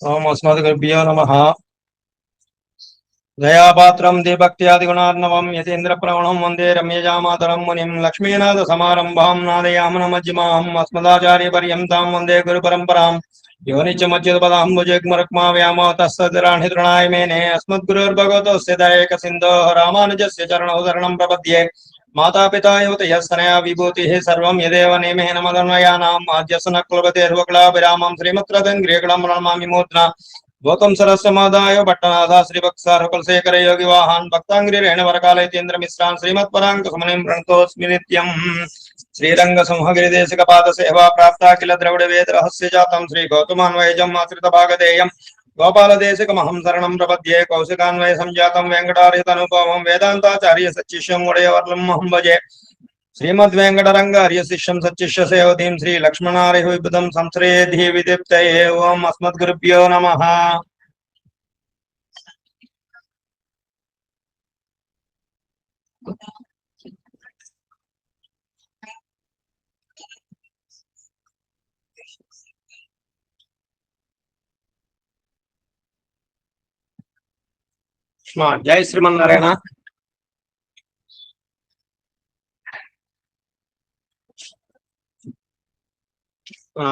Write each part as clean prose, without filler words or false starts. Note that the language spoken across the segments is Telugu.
ओम अस्मद्गुरुभ्यो नमः। दयापात्रं देभक्त्यादिगुणार्णवं यतीन्द्रप्रवणं वन्दे रम्यजामातरं मुनिं लक्ष्मीनाथसमारम्भां नादयामुनमध्यमाम् अस्मदाचार्यपर्यन्तां वन्दे गुरुपरम्पराम् यो नित्यमच्युतपदाम्बुजग्मरुक्मा व्यामोहतस्तदिराणि तृणाय मेने अस्मद्गुरुर्भगवतोऽस्य दयैकसिन्धोः रामानुजस्य चरणौ शरणं प्रपद्ये माता पिता युवतयस्तनया विभूतिः सर्वं यदेव नेमेन मदन्वयानाम् आद्यसनः कुलपतेर्वक्लाभिरामं श्रीमद्रतङ्ग्रियकलं प्रणमामि मूर्ध्ना गौतम सरस्वमादाय भट्टनाथ श्रीभक्सार कुलशेखर योगी वाहन भक्तांग्री रेणवरकालयतीन्द्र मिश्रान श्रीमत्परांक सुमनिं प्रणतोऽस्मि नित्यम् श्रीरंग सिंहगिरिदेशिक पाद सेवा प्राप्ता किल द्रविड़ वेद रहस्य जातम श्री गौतमान्वयजम् आश्रित भागधेयम् गोपाल देशिकमहं शरणं प्रपद्ये कौशिकान्वय संजातं वेंकटार्यतनुपमं वेदांताचार्य सच्चिष्यं उडयवर्लं महं भजे श्रीमद्वेंकटरंग आर्य शिष्यं सच्चिष्य सेवतीं श्री लक्ष्मणार्य विबुधं संश्रयेधि विदीप्तये ओम अस्मद्गुरुभ्यो नमः। जय श्रीमन्नारायण।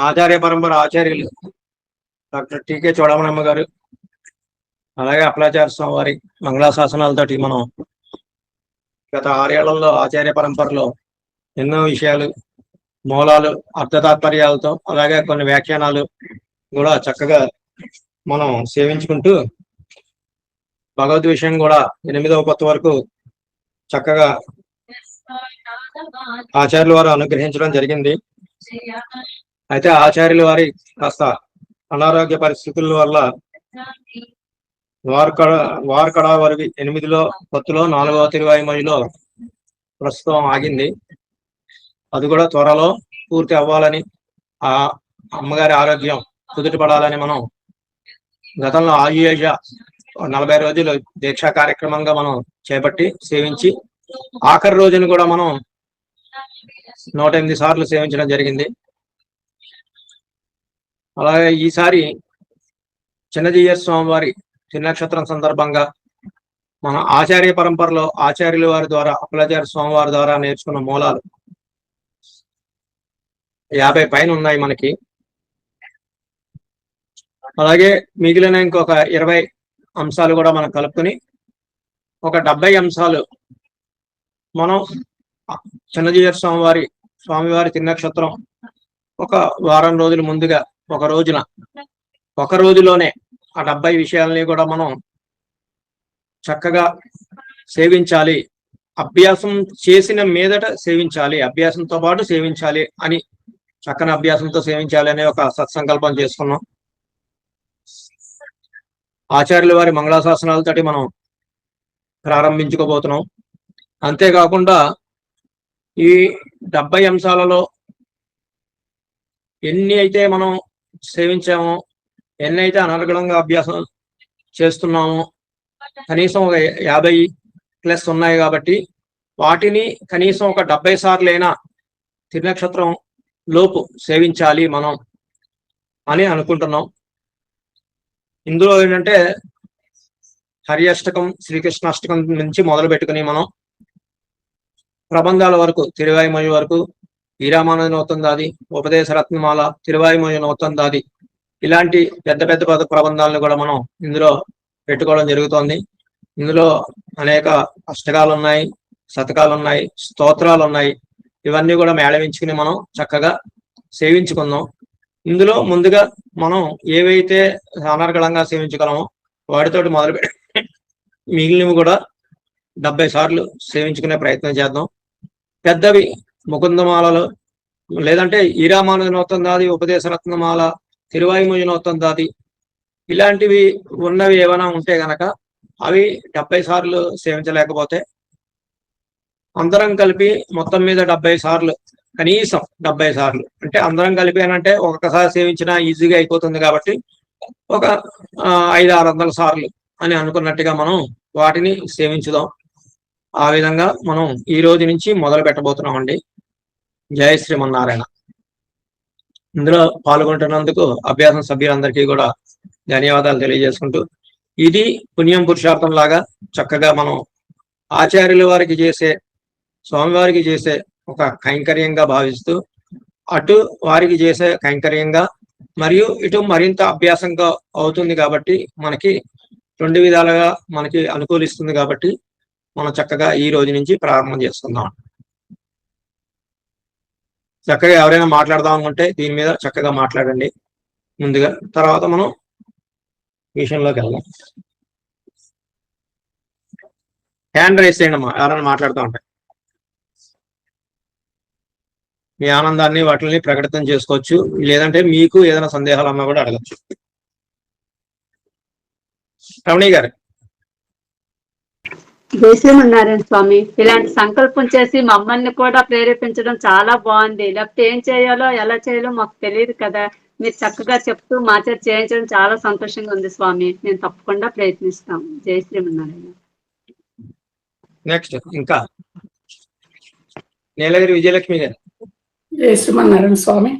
ఆచార్య పరంపర ఆచార్యులు డాక్టర్ టీకే చూడమనమ్మ గారు అలాగే అప్పలాచార్య స్వామి వారి మంగళాశాసనాలతోటి మనం గత 6 ఏళ్లలో ఆచార్య పరంపరలో ఎన్నో విషయాలు మూలాలు అర్థతాత్పర్యాలతో అలాగే కొన్ని వ్యాఖ్యానాలు కూడా చక్కగా మనం సేవించుకుంటూ భగవద్ విషయం కూడా 8వ పత్తు వరకు చక్కగా ఆచార్యుల వారు అనుగ్రహించడం జరిగింది. అయితే ఆచార్యుల వారి కాస్త అనారోగ్య పరిస్థితుల వల్ల వారకడ వరకు 8వ పత్తులో 4వ తిరువాయిమొழிలో ప్రస్తుతం ఆగింది. అది కూడా త్వరలో పూర్తి అవ్వాలని ఆ అమ్మగారి ఆరోగ్యం కుదుటపడాలని మనం గతంలో ఆయుష 40 రోజులు దీక్షా కార్యక్రమంగా మనం చేపట్టి సేవించి ఆఖరి రోజును కూడా మనం 108 సార్లు సేవించడం జరిగింది. అలాగే ఈసారి చిన్నజీయర్ స్వామివారి తిరునక్షత్రం సందర్భంగా మన ఆచార్య పరంపరలో ఆచార్యుల వారి ద్వారా అప్పలాచార్య స్వామివారి ద్వారా నేర్చుకున్న మూలాలు 50 పైన ఉన్నాయి మనకి. అలాగే మిగిలిన ఇంకొక 20 అంశాలు కూడా మనం కలుపుకొని ఒక 70 అంశాలు మనం చిన్నజీయర్ స్వామివారి తిరునక్షత్రం ఒక వారం రోజుల ముందుగా ఒక రోజులోనే ఆ 70 విషయాలని కూడా మనం చక్కగా సేవించాలి, అభ్యాసం చేసిన మీదట సేవించాలి, అభ్యాసంతో పాటు సేవించాలి అని చక్కని అభ్యాసంతో సేవించాలి అనే ఒక సత్సంకల్పం చేసుకున్నాం. ఆచార్యుల వారి మంగళాశాసనాలతోటి మనం ప్రారంభించుకోబోతున్నాం. అంతేకాకుండా ఈ 70 అంశాలలో ఎన్ని అయితే మనం సేవించామో, ఎన్ని అయితే అనర్గళంగా అభ్యాసం చేస్తున్నామో కనీసం ఒక 50+ ఉన్నాయి కాబట్టి వాటిని కనీసం ఒక 70 సార్లైనా తిరునక్షత్రం లోపు సేవించాలి మనం అని అనుకుంటున్నాం. ఇందులో ఏంటంటే హరి అష్టకం, శ్రీకృష్ణ అష్టకం నుంచి మొదలు పెట్టుకుని మనం ప్రబంధాల వరకు, తిరువాయిమొഴി వరకు, ఈరామానుజ నూతందాది, ఉపదేశ రత్నమాల, తిరువాయిమొഴి నూతందాది ఇలాంటి పెద్ద పెద్ద ప్రబంధాలను కూడా మనం ఇందులో పెట్టుకోవడం జరుగుతోంది. ఇందులో అనేక అష్టకాలు ఉన్నాయి, శతకాలు ఉన్నాయి, స్తోత్రాలు ఉన్నాయి. ఇవన్నీ కూడా మేళవించుకుని మనం చక్కగా సేవించుకుందాం. ఇందులో ముందుగా మనం ఏవైతే అనర్గళంగా సేవించగలమో వాటితోటి మొదలుపెట్టి మిగిలినవి కూడా 70 సార్లు సేవించుకునే ప్రయత్నం చేద్దాం. పెద్దవి ముకుందమాలలు, లేదంటే ఈరామానుజ నూతందాది, ఉపదేశ రత్నమాల, తిరువాయిమొഴి నూతందాది ఇలాంటివి ఉన్నవి ఏమైనా ఉంటే గనక అవి 70 సార్లు సేవించలేకపోతే అందరం కలిపి మొత్తం మీద 70 సార్లు, కనీసం 70 సార్లు అంటే అందరం కలిపి అంటే ఒక్కసారి సేవించినా ఈజీగా అయిపోతుంది కాబట్టి ఒక 500-600 సార్లు అని అనుకున్నట్టుగా మనం వాటిని సేవించుదాం. ఆ విధంగా మనం ఈ రోజు నుంచి మొదలు పెట్టబోతున్నామండి. జయ శ్రీమన్నారాయణ. ఇందులో పాల్గొంటున్నందుకు అభ్యాసం సభ్యులందరికీ కూడా ధన్యవాదాలు తెలియజేసుకుంటూ, ఇది పుణ్యం పురుషార్థం లాగా చక్కగా మనం ఆచార్యుల వారికి చేసే, స్వామివారికి చేసే ఒక కైంకర్యంగా భావిస్తూ, అటు వారికి చేసే కైంకర్యంగా మరియు ఇటు మరింత అభ్యాసంగా అవుతుంది కాబట్టి మనకి 2 విధాలుగా మనకి అనుకూలిస్తుంది కాబట్టి మనం చక్కగా ఈ రోజు నుంచి ప్రారంభం చేసుకుందాం. చక్కగా ఎవరైనా మాట్లాడదాం అనుకుంటే దీని మీద చక్కగా మాట్లాడండి ముందుగా, తర్వాత మనం విషయంలోకి వెళ్దాం. హ్యాండ్ రైస్ చేయండి అమ్మా, ఎవరైనా మాట్లాడుతూ ఉంటాయి. మీ ఆనందాన్ని వాటిని ప్రకటితం చేసుకోవచ్చు, లేదంటే మీకు ఏదైనా సందేహాలు అన్నా కూడా అడగచ్చు. రమణి గారు. జై శ్రీమన్నారాయణ స్వామి, ఇలాంటి సంకల్పం చేసి మమ్మల్ని కూడా ప్రేరేపించడం చాలా బాగుంది. లేకపోతే ఏం చేయాలో ఎలా చేయాలో మాకు తెలియదు కదా, మీరు చక్కగా చెప్తూ మా చేత చేయించడం చాలా సంతోషంగా ఉంది స్వామి. మేము తప్పకుండా ప్రయత్నిస్తాం. జై శ్రీమన్నారాయణ. నెక్స్ట్ ఇంకా నీలగిరి విజయలక్ష్మి గారు. జై శ్రీమన్నారాయణ స్వామి.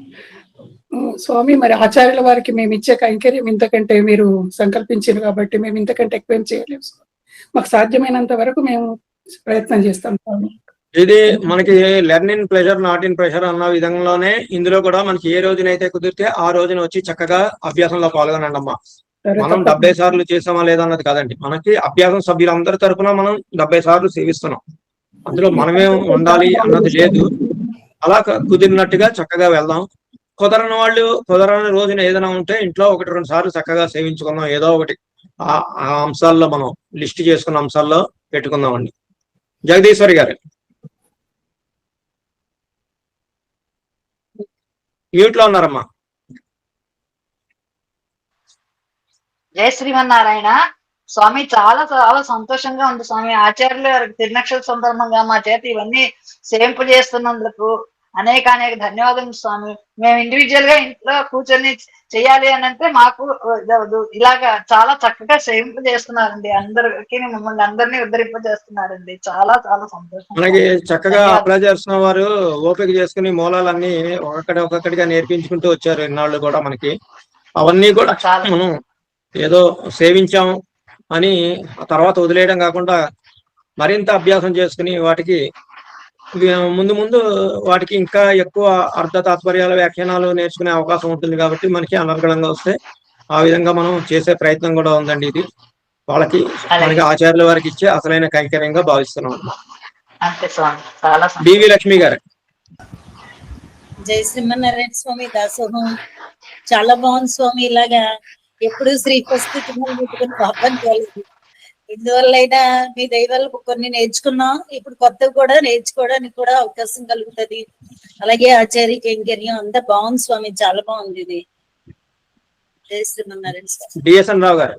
స్వామి, మరి ఆచార్యుల వారికి మేము ఇచ్చే కైంకర్యం ఇంతకంటే మీరు సంకల్పించారు కాబట్టి మేము ఇంతకంటే ఎక్కువ ఏం చేయలేము. మాకు సాధ్యమైనంత వరకు మేము ప్రయత్నం చేస్తాం స్వామి. ఇది మనకి learn in pressure not in pressure అన్న విధంగానే ఇందులో కూడా మనకి ఏ రోజునైతే కుదిరితే ఆ రోజున వచ్చి చక్కగా అభ్యాసంలో పాల్గొనండి అమ్మా. మనం 70 సార్లు చేసామా లేదన్నది కాదండి, మనకి అభ్యాసం సభ్యులందరి తరఫున మనం 70 సార్లు సేవిస్తున్నాం. అందులో మనమే ఉండాలి అన్నది లేదు. అలా కుదిరినట్టుగా చక్కగా వెళ్దాం. కుదరని వాళ్ళు కుదరని రోజున ఏదైనా ఉంటే ఇంట్లో 1-2 సార్లు చక్కగా సేవించుకుందాం. ఏదో ఒకటి ఆ అంశాల్లో మనం లిస్ట్ చేసుకున్న అంశాల్లో పెట్టుకుందామండి. జగదీశ్వరి గారు మ్యూట్ లో ఉన్నారమ్మా. జై శ్రీమన్నారాయణ స్వామి. చాలా చాలా సంతోషంగా ఉంది స్వామి. ఆచార్యుల తిరునక్షల సందర్భంగా మా చేత ఇవన్నీ సేంపు చేస్తున్నందుకు అనేక ధన్యవాదాలు స్వామి. మేము ఇండివిజువల్ గా ఇంట్లో కూర్చొని చెయ్యాలి అని అంటే మాకు ఇలాగా చాలా చక్కగా సేంపు చేస్తున్నారండి. అందరికి మమ్మల్ని అందరినీ ఉద్ధరింప చేస్తున్నారండి. చాలా చాలా సంతోషం. మనకి చక్కగా అప్లై చేస్తున్న వారు ఓపిక చేసుకుని మూలాలన్నీ ఒక్కొక్కటిగా నేర్పించుకుంటూ వచ్చారు ఇన్నాళ్ళు కూడా. మనకి అవన్నీ కూడా మనం ఏదో సేవించాం అని తర్వాత వదిలేయడం కాకుండా మరింత అభ్యాసం చేసుకుని వాటికి ముందు ముందు వాటికి ఇంకా ఎక్కువ అర్థ తాత్పర్యాల వ్యాఖ్యానాలు నేర్చుకునే అవకాశం ఉంటుంది కాబట్టి మనకి అనర్గళంగా వస్తే ఆ విధంగా మనం చేసే ప్రయత్నం కూడా ఉందండి. ఇది వాళ్ళకి మనకి ఆచార్యుల వారికి ఇచ్చే అసలైన కైంకర్యంగా భావిస్తున్నాం. డివి లక్ష్మి గారు. జై శ్రీమన్నారాయణ స్వామి. దాసోహం చాలా బాగుంది స్వామి. ఇలాగా ఎప్పుడు శ్రీపస్థితులను పెట్టుకుని పాపం చేయలేదు. ఇందువల్లైనా మీ దైవాలు కొన్ని నేర్చుకున్నాం. ఇప్పుడు కొత్తవి కూడా నేర్చుకోవడానికి కూడా అవకాశం కలుగుతుంది. అలాగే ఆచార్య కైంకర్యం అంతా బాగుంది స్వామి. చాలా బాగుంది ఇది. జై శ్రీమన్నారాయణ స్వామి. డిఎస్ఎన్ రావు గారు.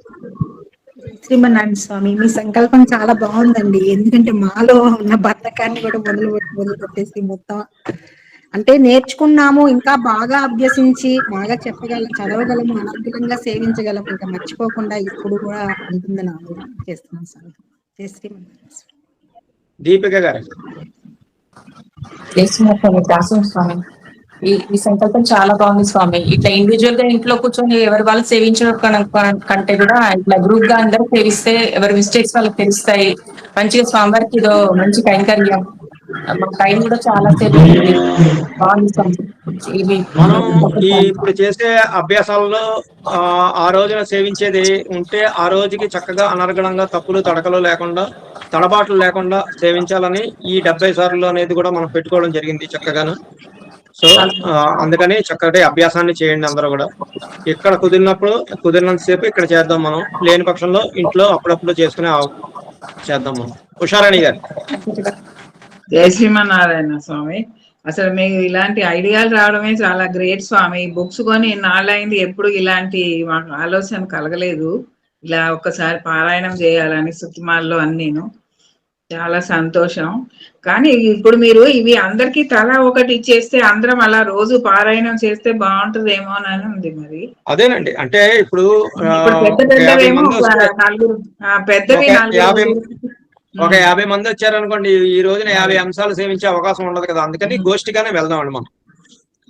శ్రీమన్నారాయణ స్వామి, మీ సంకల్పం చాలా బాగుందండి. ఎందుకంటే మాలో ఉన్న బద్ధకాన్ని కూడా వదిలిపెట్టేసి మొత్తం అంటే నేర్చుకున్నాము, ఇంకా బాగా అభ్యసించి బాగా చదవగలము, అనర్గళంగా సేవించగలము, ఇంకా మర్చిపోకుండా ఇప్పుడు కూడా ఉంటుందని ఆలోచన చేస్తున్నాం స్వామి. జై శ్రీమన్నారాయణ స్వామి. దీపిక గారు. స్వామి, ఈ సంకల్పం చాలా బాగుంది స్వామి. ఇట్లా ఇండివిజువల్ గా ఇంట్లో కూర్చొని ఎవరి వాళ్ళు సేవించడం కంటే కూడా ఇట్లా గ్రూప్ గా అందరూ సేవిస్తే ఎవరి మిస్టేక్స్ వాళ్ళకి తెలుస్తాయి. మంచిగా స్వామివారికి ఇదో మంచి కైంకర్యం. టైం కూడా చాలా సేపు మనం ఇప్పుడు చేసే అభ్యాసాలలో ఆ రోజున సేవించేది ఉంటే ఆ రోజుకి చక్కగా అనర్గళంగా తప్పులు తడకలు లేకుండా తడబాట్లు లేకుండా సేవించాలని ఈ 70 సార్లు అనేది కూడా మనం పెట్టుకోవడం జరిగింది చక్కగాను. సో అందుకని చక్కటి అభ్యాసాన్ని చేయండి అందరూ కూడా. ఇక్కడ కుదిరినంతసేపు ఇక్కడ చేద్దాం. మనం లేని పక్షంలో ఇంట్లో అప్పుడప్పుడు చేసుకునే చేద్దాం మనం. ఉషారాణి గారు. జై శ్రీమన్నారాయణ స్వామి. అసలు మీకు ఇలాంటి ఐడియాలు రావడమే చాలా గ్రేట్ స్వామి. బుక్స్ కొని నాళ్ళైంది, ఎప్పుడు ఇలాంటి మాకు ఆలోచన కలగలేదు. ఇలా ఒక్కసారి పారాయణం చేయాలని సుకుమార్లో అన్నీను. చాలా సంతోషం. కానీ ఇప్పుడు మీరు ఇవి అందరికి తలా ఒకటి ఇచ్చేస్తే అందరం అలా రోజు పారాయణం చేస్తే బాగుంటుందేమోనని ఉంది. మరి అదేనండి, అంటే ఇప్పుడు పెద్దవి ఒక 50 మంది వచ్చారనుకోండి, ఈ రోజున 50 అంశాలు సేవించే అవకాశం ఉండదు కదా. అందుకని గోష్ఠిగానే వెళ్దామండి మనం.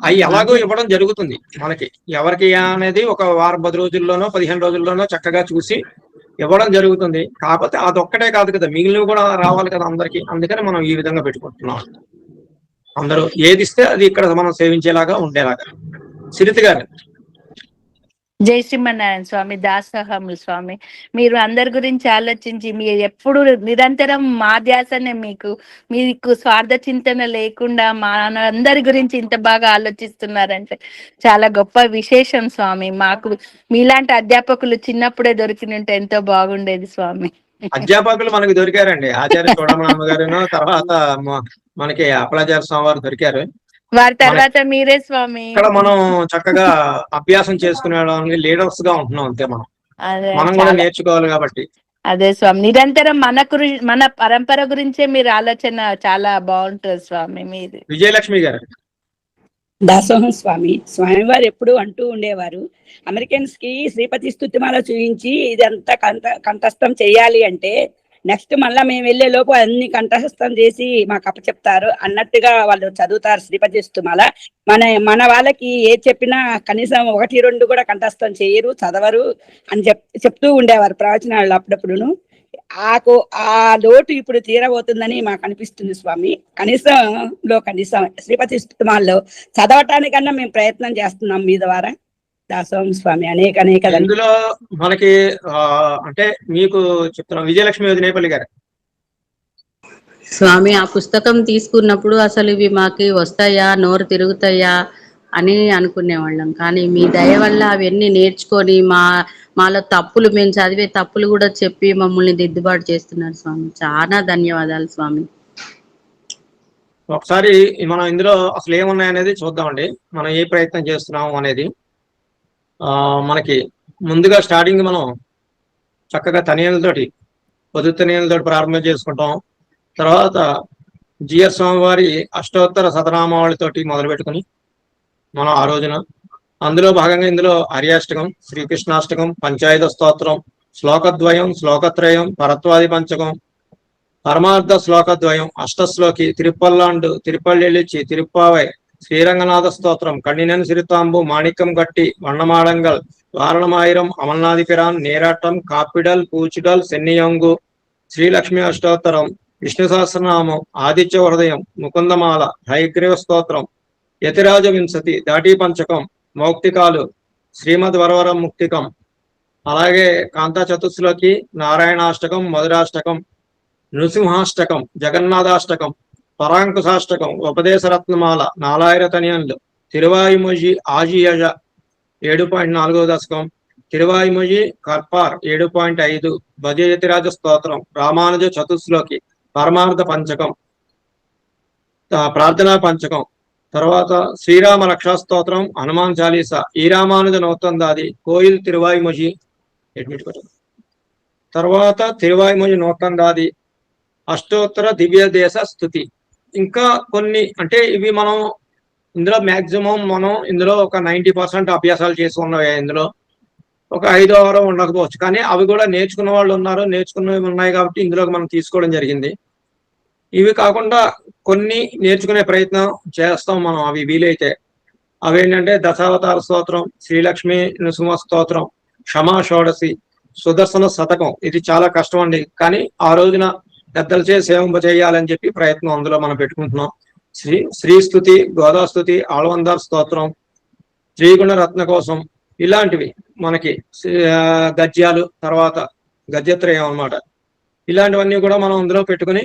అవి ఎలాగో ఇవ్వడం జరుగుతుంది మనకి. ఎవరికి అనేది ఒక వారం 10 రోజుల్లోనో 15 రోజుల్లోనో చక్కగా చూసి ఇవ్వడం జరుగుతుంది. కాకపోతే అదొక్కటే కాదు కదా, మిగిలినవి కూడా రావాలి కదా అందరికి. అందుకని మనం ఈ విధంగా పెట్టుకుంటున్నాం. అందరూ ఏది ఇస్తే అది ఇక్కడ మనం సేవించేలాగా ఉండేలాగా. సిరిత గారు. జై శ్రీమన్నారాయణ స్వామి, దాసోహములు స్వామి. మీరు అందరి గురించి ఆలోచించి మీరు ఎప్పుడు నిరంతరం మా ధ్యాసనే, మీకు స్వార్థ చింతన లేకుండా మా అందరి గురించి ఇంత బాగా ఆలోచిస్తున్నారంటే చాలా గొప్ప విశేషం స్వామి. మాకు మీలాంటి అధ్యాపకులు చిన్నప్పుడే దొరికినంటే ఎంతో బాగుండేది స్వామి. అధ్యాపకులు మనకి దొరికారండి. ఆచార్య చూడమనమ్మ గారును, తర్వాత మనకి అప్పలాచార్య స్వామి వారు దొరికారు. వారి తర్వాత మీరే స్వామి. ఇక్కడ మనం చక్కగా అభ్యాసం చేసుకునే లీడర్స్ గా ఉంటున్నాం అంతే. మనం కూడా నేర్చుకోవాలి కాబట్టి. అదే స్వామి, నిరంతరం మన పరంపర గురించే మీరు ఆలోచన చాలా బాగుంటుంది స్వామి. మీరు విజయలక్ష్మి గారు. దాసోహం స్వామి. స్వామివారు ఎప్పుడు అంటూ ఉండేవారు, అమెరికన్స్ కి శ్రీపతి స్తుతిమాల చూపించి ఇదంతా కంఠస్థం చేయాలి అంటే నెక్స్ట్ మళ్ళా మేము వెళ్లే లోపు అన్ని కంఠస్థం చేసి మాకు అప్పచెప్తారు అన్నట్టుగా వాళ్ళు చదువుతారు శ్రీపతి స్తుతిమాల. మన వాళ్ళకి ఏ చెప్పినా కనీసం 1-2 కూడా కంఠస్థం చేయరు, చదవరు అని చెప్తూ ఉండేవారు ప్రవచనాలు అప్పుడప్పుడును. ఆ లోటు ఇప్పుడు తీరబోతుందని మాకు అనిపిస్తుంది స్వామి. కనీసం శ్రీపతి స్తుతిమాల్లో చదవటానికన్నా మేము ప్రయత్నం చేస్తున్నాం మీ ద్వారా. దాసోహం స్వామి. అనేక ఇందులో మనకి అంటే మీకు చెప్తున్నాం. విజయలక్ష్మి వదినేపల్లి గారు. స్వామి, ఆ పుస్తకం తీసుకున్నప్పుడు అసలు ఇవి మాకి వస్తాయా, నోరు తిరుగుతాయా అని అనుకునేవాళ్ళం. కానీ మీ దయ వల్ల అవన్నీ నేర్చుకొని మాలో తప్పులు, మేము చదివే తప్పులు కూడా చెప్పి మమ్మల్ని దిద్దుబాటు చేస్తున్నారు స్వామి. చాలా ధన్యవాదాలు స్వామి. ఒకసారి మనం ఇందులో అసలు ఏమున్నాయనేది చూద్దామండి. మనం ఏ ప్రయత్నం చేస్తున్నాము అనేది. మనకి ముందుగా స్టార్టింగ్ మనం చక్కగా తనియలతోటి, పొద్దు తనియలతోటి ప్రారంభం చేసుకుంటాం. తర్వాత జిఎస్ స్వామి వారి అష్టోత్తర శతనామావళితోటి మొదలు పెట్టుకుని మనం ఆ రోజున అందులో భాగంగా ఇందులో హరియాష్టకం, శ్రీకృష్ణాష్టకం, పంచాయుధ స్తోత్రం, శ్లోకద్వయం, శ్లోకత్రయం, పరత్వాది పంచకం, పరమార్థ శ్లోకద్వయం, అష్టశ్లోకి, తిరుపల్లాండు, తిరుపల్లెలిచి, తిరుప్పావై, శ్రీరంగనాథ స్తోత్రం, కண்ணினன் சிறுத்தாம்பு, மாணிக்கம் கட்டி, வண்ணமாடங்கள், வாரணமாயிரம், அமல்நாதிபிரான், நேராட்டம், காப்பிடல், பூச்சிடல், சென்னியங்கு, శ్రీలక్ష్మి అష్టోత్తరం, విష్ణు సహస్రనామం, ఆదిత్య హృదయం, ముకుందమాల, హైగ్రీవ స్తోత్రం, యతిరాజ వింశతి, దాటి పంచకం, మౌక్తికాలు, శ్రీమద్ వరవరం ముక్తికం, అలాగే కాంతా చతుస్లోకి, నారాయణాష్టకం, మధురాష్టకం, నృసింహాష్టకం, జగన్నాథాష్టకం, పరాంకుశాష్టకం, ఉపదేశరత్నమాల, 4000 తనియన్లు, తిరువాయిమొഴി ఆజియజ 7.4వ దశకం, తిరువాయిమొഴి కర్పార్ 7.5, భజయతిరాజ స్తోత్రం, రామానుజ చతుస్లోకి, పరమార్థ పంచకం, ప్రార్థనా పంచకం, తర్వాత శ్రీరామ రక్షా స్తోత్రం, హనుమాన్ చాలీసా, ఈ రామానుజ నూతందాది, కోయిల్ తిరువాయిమొഴి, తర్వాత తిరువాయిమొഴి నూతందాది, అష్టోత్తర దివ్య దేశ స్తుతి. ఇంకా కొన్ని అంటే ఇవి మనం ఇందులో మాక్సిమం మనం ఇందులో ఒక 90% అభ్యాసాలు చేసి ఉన్నవి. ఇందులో ఒక 5-6 ఉండకపోవచ్చు, కానీ అవి కూడా నేర్చుకున్న వాళ్ళు ఉన్నారు, నేర్చుకున్నవి ఉన్నాయి కాబట్టి ఇందులోకి మనం తీసుకోవడం జరిగింది. ఇవి కాకుండా కొన్ని నేర్చుకునే ప్రయత్నం చేస్తాం మనం, అవి వీలైతే. అవేంటంటే దశావతార స్తోత్రం, శ్రీలక్ష్మి నృసింహ స్తోత్రం, క్షమా షోడశి, సుదర్శన శతకం. ఇది చాలా కష్టం అండి, కానీ ఆ రోజున పెద్దలచే సేవింప చేయాలని చెప్పి ప్రయత్నం అందులో మనం పెట్టుకుంటున్నాం. శ్రీస్తుతి, గోదాస్తుతి, ఆళ్వందార్ స్తోత్రం, శ్రీగుణ రత్న కోసం, ఇలాంటివి మనకి గద్యాలు, తర్వాత గద్యత్రయం అన్నమాట. ఇలాంటివన్నీ కూడా మనం అందులో పెట్టుకుని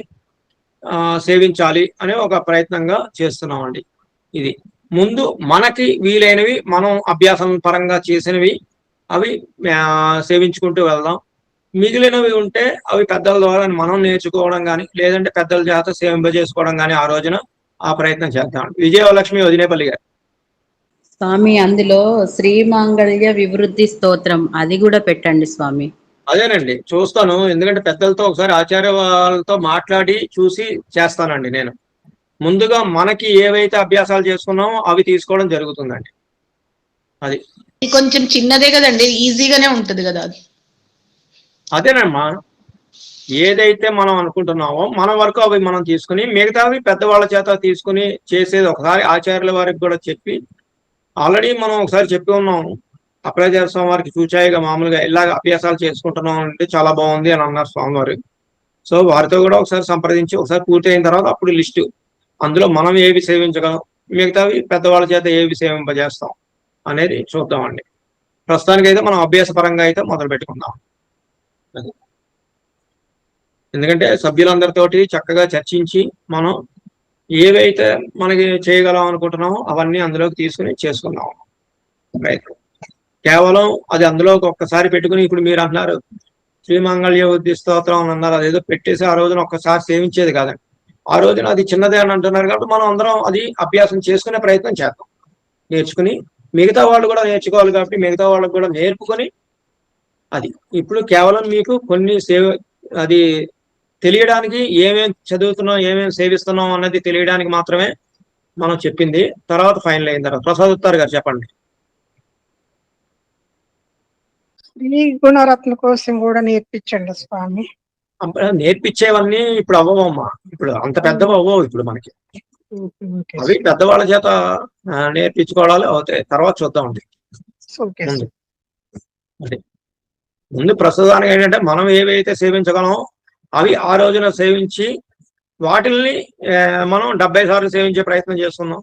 సేవించాలి అనే ఒక ప్రయత్నంగా చేస్తున్నామండి. ఇది ముందు మనకి వీలైనవి మనం అభ్యాసం పరంగా చేసినవి అవి సేవించుకుంటూ వెళ్దాం. మిగిలినవి ఉంటే అవి పెద్దల ద్వారా మనం నేర్చుకోవడం కానీ, లేదంటే పెద్దల చేత సేవింపజేసుకోవడం కానీ ఆ రోజున ఆ ప్రయత్నం చేద్దాం. విజయలక్ష్మి వదినేపల్లి గారు. స్వామి, అందులో శ్రీమాంగళ్య వివృద్ధి స్తోత్రం అది కూడా పెట్టండి స్వామి. అదేనండి, చూస్తాను. ఎందుకంటే పెద్దలతో ఒకసారి ఆచార్య వాళ్ళతో మాట్లాడి చూసి చేస్తానండి. నేను ముందుగా మనకి ఏవైతే అభ్యాసాలు చేసుకున్నామో అవి తీసుకోవడం జరుగుతుందండి. అది కొంచెం చిన్నదే కదండి, ఈజీగానే ఉంటది కదా. అదేనమ్మా, ఏదైతే మనం అనుకుంటున్నామో మన వరకు అవి మనం తీసుకుని మిగతావి పెద్దవాళ్ళ చేత తీసుకుని చేసేది ఒకసారి ఆచార్యుల వారికి కూడా చెప్పి ఆల్రెడీ మనం ఒకసారి చెప్పి ఉన్నాం. అప్రాచార్య స్వామి వారికి చూచాయిగా మామూలుగా ఇలాగ అభ్యాసాలు చేసుకుంటున్నాం అంటే చాలా బాగుంది అని అన్నారు స్వామివారు. సో వారితో కూడా ఒకసారి సంప్రదించి ఒకసారి పూర్తి అయిన తర్వాత అప్పుడు లిస్టు అందులో మనం ఏవి సేవించగలం, మిగతావి పెద్దవాళ్ళ చేత ఏవి సేవింపజేస్తాం అనేది చూద్దామండి. ప్రస్తుతానికైతే మనం అభ్యాస పరంగా అయితే మొదలు పెట్టుకుందాం. ఎందుకంటే సభ్యులందరితోటి చక్కగా చర్చించి మనం ఏవైతే మనకి చేయగలం అనుకుంటున్నామో అవన్నీ అందులోకి తీసుకుని చేసుకుందాం ప్రయత్నం. కేవలం అది అందులోకి ఒక్కసారి పెట్టుకుని ఇప్పుడు మీరు అంటున్నారు శ్రీమంగళ్య ఉద్ది స్తోత్రం అని అన్నారు, అదేదో పెట్టేసి ఆ రోజున ఒక్కసారి సేవించేది కాదండి. ఆ రోజున అది చిన్నదే అని అంటున్నారు కాబట్టి మనం అందరం అది అభ్యాసం చేసుకునే ప్రయత్నం చేద్దాం. నేర్చుకుని మిగతా వాళ్ళు కూడా నేర్చుకోవాలి కాబట్టి మిగతా వాళ్ళకు కూడా నేర్పుకొని అది ఇప్పుడు కేవలం మీకు కొన్ని అది తెలియడానికి ఏమేమి చదువుతున్నాం ఏమేమి సేవిస్తున్నాం అన్నది తెలియడానికి మాత్రమే మనం చెప్పింది. తర్వాత ఫైనల్ అయిన తర్వాత ప్రసాద్ ఉత్తార్ గారు చెప్పండి. శ్రీ గుణరత్న కోసం కూడా నేర్పించండి స్వామి. నేర్పించేవన్నీ ఇప్పుడు అవ్వవమ్మా, ఇప్పుడు అంత పెద్దవి అవ్వవు ఇప్పుడు మనకి. అవి పెద్దవాళ్ళ చేత నేర్పించుకోవాలి అవుతాయి, తర్వాత చూద్దామండి. ముందు ప్రస్తుతానికి ఏంటంటే మనం ఏవైతే సేవించగలమో అవి ఆ రోజున సేవించి వాటిల్ని మనం 70 సార్లు సేవించే ప్రయత్నం చేస్తున్నాం.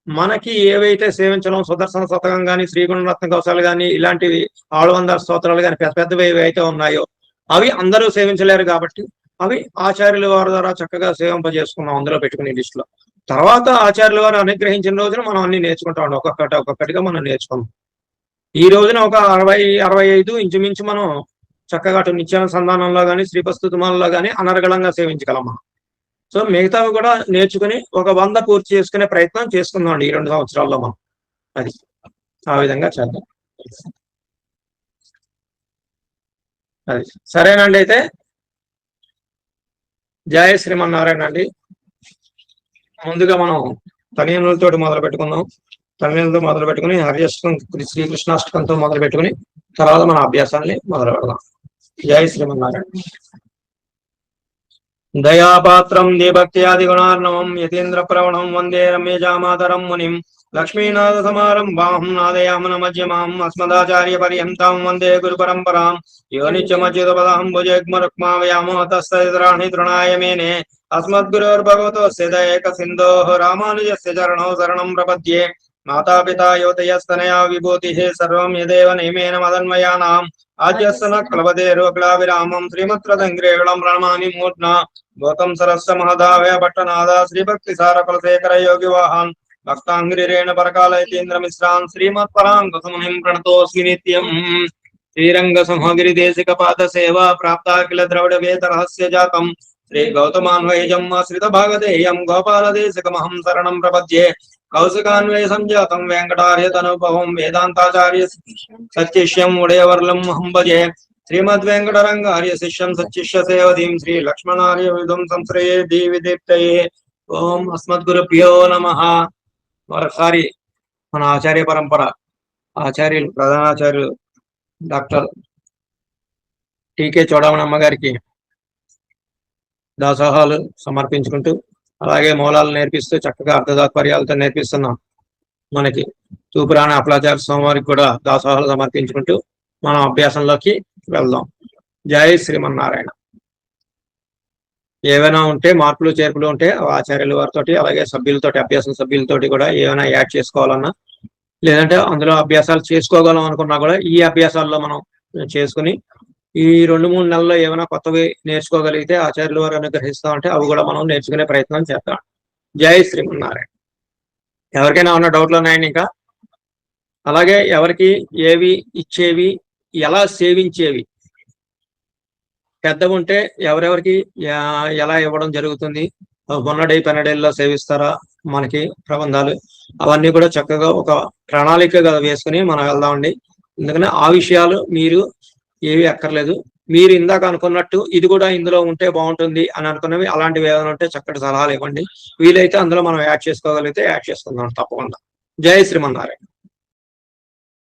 మనకి ఏవైతే సేవించడం సుదర్శన శతకం కానీ శ్రీగుణరత్న కవసాలు కానీ ఇలాంటివి ఆళ్వందర స్తోత్రాలు కానీ పెద్ద పెద్దవి ఏవైతే ఉన్నాయో అవి అందరూ సేవించలేరు కాబట్టి అవి ఆచార్యుల వారి ద్వారా చక్కగా సేవింపజేసుకున్నాం అందులో పెట్టుకునే లిస్టులో. తర్వాత ఆచార్యుల వారు అనుగ్రహించిన రోజున మనం అన్ని నేర్చుకుంటాం, ఒక్కొక్కటిగా మనం నేర్చుకున్నాం. ఈ రోజున ఒక 60-65 ఇంచుమించు మనం చక్కగా అటు నిత్యానుసంధానంలో కానీ శ్రీపస్తుతిమాలలో కానీ అనర్గళంగా సేవించగలం మనం. సో మిగతావి కూడా నేర్చుకుని ఒక 100 పూర్తి చేసుకునే ప్రయత్నం చేసుకుందాం అండి ఈ 2 సంవత్సరాల్లో మనం. అది ఆ విధంగా చేద్దాం. అది సరేనండి. అయితే జయ శ్రీమన్నారాయణ అండి. ముందుగా మనం తనియనులతో మొదలు పెట్టుకుందాం. తనియనులతో మొదలు పెట్టుకుని హరిష్టం శ్రీకృష్ణాష్టకంతో మొదలు పెట్టుకుని తర్వాత మన అభ్యాసాన్ని మొదలు పెడదాం. జయ శ్రీమన్నారాయణ. దయాపాత్రం దేభక్త్యాది గుణార్ణవం యతీంద్ర ప్రవణం వందే రమ్యజామాతరం మునిం లక్ష్మీనాథ సమారంభాం నాదయామన మధ్యమాం అస్మదాచార్య పర్యంతం వందే గురు పరంపరాం యో నిత్యమచ్యుతపదాం భుజగ్మరుక్మావయామోహతస్తరాణి తృణాయ మేనే అస్మద్గురోర్భగవతోస్య దయేక సింధోః రామానుజస్య చరణౌ శరణం ప్రపద్యే మాతాపితా యోతయస్తనయా విభూతిః సర్వం యదేవ నియమేన మదన్మయానాం ఆద్యస్తన క్లవదేరోగ్లావిరామం శ్రీమత్రదంగ్రేళం ప్రణమామి మూర్ధ్నా గౌతం సరస్వ మహదావయ పట్టనాద శ్రీభక్తి సారకులశేఖర యోగి వాహన్ భక్తాంగ్రిరేణ పరకాలయతీంద్ర మిశ్రాన్ శ్రీమత్ పరాంకుశమునిం ప్రణతోస్మి నిత్యం. శ్రీరంగ సంహగిరి దేశిక పాద సేవా ప్రాప్తాఖిల ద్రవిడ వేద రహస్య జాతం శ్రీ గౌతమాన్వయజం ఆశ్రిత భాగదేయం గోపాల దేశికమహం శరణం ప్రపద్యే. కౌశికాన్వయ సంజాతం వెంకటార్య తనుభవం వేదాంతాచార్య సత్యశ్యం ఉడయవర్లం అహం భజే. శ్రీమద్ వెంకటరంగార్య శిష్యం సచ్చిష్య సేవదీం శ్రీ లక్ష్మణార్య విధం సంశ్రయే దీవి దీప్తయే. ఓం అస్మద్గురుభ్యో నమః. మరొకసారి మన ఆచార్య పరంపర ఆచార్యులు ప్రధానాచార్యులు డాక్టర్ టీకే చోడవణమ్మ గారికి దాసోహాలు సమర్పించుకుంటూ అలాగే మూలాలు నేర్పిస్తూ చక్కగా అర్థతాత్పర్యాలతో నేర్పిస్తున్నాం మనకి తూపురాణి అప్పలాచార్య స్వామి వారికి కూడా దాసోహాలు సమర్పించుకుంటూ మనం అభ్యాసంలోకి వెళ్దాం. జై శ్రీమన్నారాయణ. ఏవైనా ఉంటే మార్పులు చేర్పులు ఉంటే ఆచార్యుల వారితో అలాగే సభ్యులతోటి అభ్యాసం సభ్యులతోటి కూడా ఏమైనా యాడ్ చేసుకోవాలన్నా లేదంటే అందులో అభ్యాసాలు చేసుకోగలం అనుకున్నా కూడా ఈ అభ్యాసాల్లో మనం చేసుకుని ఈ 2-3 నెలల్లో ఏమైనా కొత్తవి నేర్చుకోగలిగితే ఆచార్యుల వారు అనుగ్రహిస్తామంటే అవి కూడా మనం నేర్చుకునే ప్రయత్నం చేద్దాం. జై శ్రీమన్నారాయణ. ఎవరికైనా ఉన్న డౌట్లు ఉన్నాయండి ఇంకా? అలాగే ఎవరికి ఏవి ఇచ్చేవి ఎలా సేవించేవి పెద్దవి ఉంటే ఎవరెవరికి ఎలా ఇవ్వడం జరుగుతుంది, మొన్నడై పెన్నడేల్లో సేవిస్తారా మనకి ప్రబంధాలు అవన్నీ కూడా చక్కగా ఒక ప్రణాళికగా వేసుకుని మనం వెళ్దామండి. ఎందుకంటే ఆ విషయాలు మీరు ఏవి అక్కర్లేదు, మీరు ఇందాక అనుకున్నట్టు ఇది కూడా ఇందులో ఉంటే బాగుంటుంది అని అనుకున్నవి అలాంటివి ఏమైనా ఉంటే చక్కటి సలహాలు ఇవ్వండి. వీలైతే అందులో మనం యాడ్ చేసుకోగలిగితే యాడ్ చేసుకుందాం తప్పకుండా. జై శ్రీమన్నారాయణ.